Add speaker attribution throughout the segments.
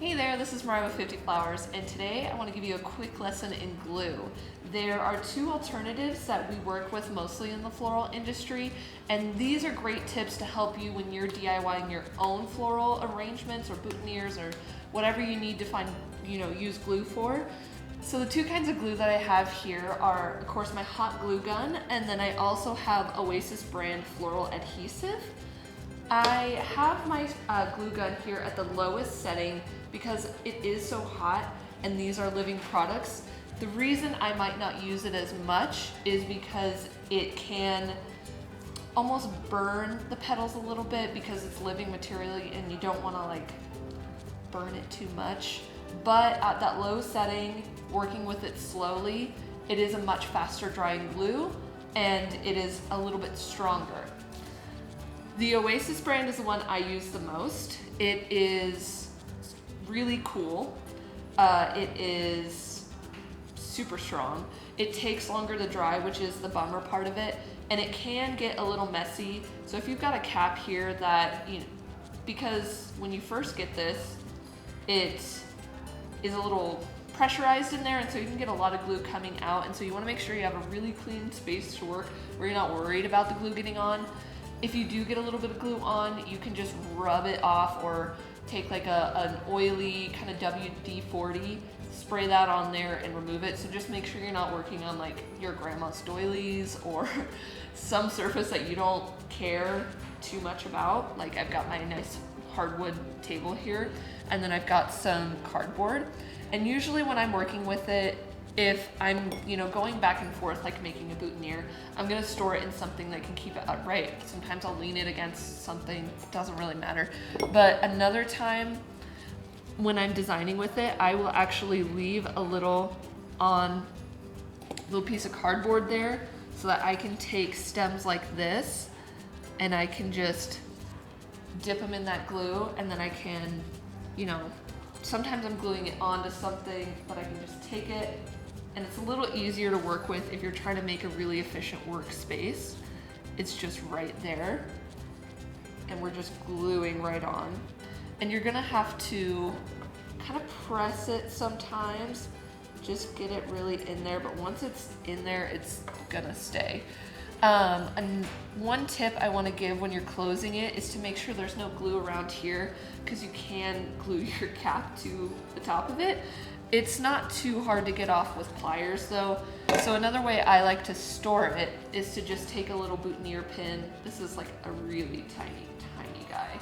Speaker 1: Hey there, this is Mariah with 50 Flowers, and today I want to give you a quick lesson in glue. There are two alternatives that we work with mostly in the floral industry, and these are great tips to help you when you're DIYing your own floral arrangements or boutonnieres or whatever you need to use glue for. So the two kinds of glue that I have here are, of course, my hot glue gun, and then I also have Oasis brand floral adhesive. I have my glue gun here at the lowest setting because it is so hot and these are living products. The reason I might not use it as much is because it can almost burn the petals a little bit because it's living material and you don't want to burn it too much. But at that low setting, working with it slowly, it is a much faster drying glue and it is a little bit stronger. The Oasis brand is the one I use the most. It is really cool. It is super strong. It takes longer to dry, which is the bummer part of it, and it can get a little messy. So if you've got a cap here that, because when you first get this, it is a little pressurized in there, and so you can get a lot of glue coming out, and so you want to make sure you have a really clean space to work where you're not worried about the glue getting on. If you do get a little bit of glue on, you can just rub it off or take an oily kind of WD-40, spray that on there and remove it. So just make sure you're not working on your grandma's doilies or some surface that you don't care too much about. I've got my nice hardwood table here, and then I've got some cardboard. And usually when I'm working with it, if I'm going back and forth making a boutonniere, I'm gonna store it in something that can keep it upright. Sometimes I'll lean it against something, it doesn't really matter. But another time when I'm designing with it, I will actually leave a little piece of cardboard there so that I can take stems like this and I can just dip them in that glue, and then I can, sometimes I'm gluing it onto something, but I can just take it. And it's a little easier to work with if you're trying to make a really efficient workspace. It's just right there. And we're just gluing right on. And you're gonna have to kind of press it sometimes, just get it really in there. But once it's in there, it's gonna stay. And one tip I wanna give when you're closing it is to make sure there's no glue around here, because you can glue your cap to the top of it. It's not too hard to get off with pliers though. So another way I like to store it is to just take a little boutonniere pin. This is a really tiny, tiny guy,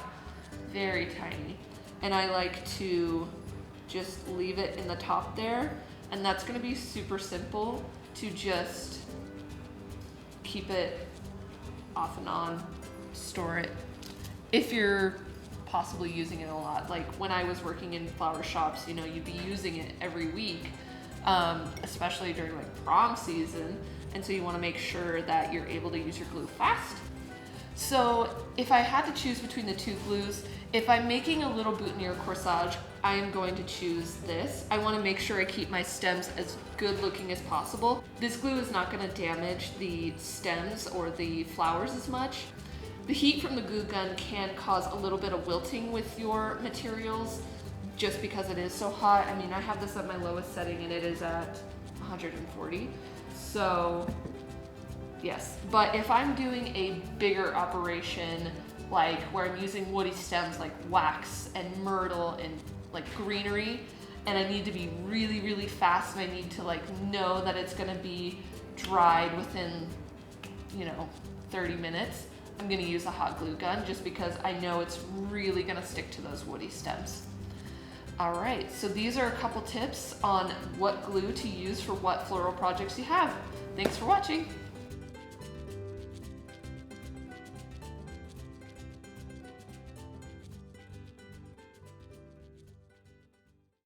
Speaker 1: very tiny. And I like to just leave it in the top there. And that's gonna be super simple to just keep it off and on, store it. If you're possibly using it a lot. When I was working in flower shops, you'd be using it every week, especially during prom season. And so you want to make sure that you're able to use your glue fast. So if I had to choose between the two glues, if I'm making a little boutonniere corsage, I am going to choose this. I want to make sure I keep my stems as good looking as possible. This glue is not going to damage the stems or the flowers as much. The heat from the glue gun can cause a little bit of wilting with your materials just because it is so hot. I mean, I have this at my lowest setting and it is at 140. So yes, but if I'm doing a bigger operation, where I'm using woody stems like wax and myrtle and greenery, and I need to be really, really fast, and I need to know that it's gonna be dried within, 30 minutes, I'm gonna use a hot glue gun just because I know it's really gonna stick to those woody stems. All right, so these are a couple tips on what glue to use for what floral projects you have. Thanks for watching.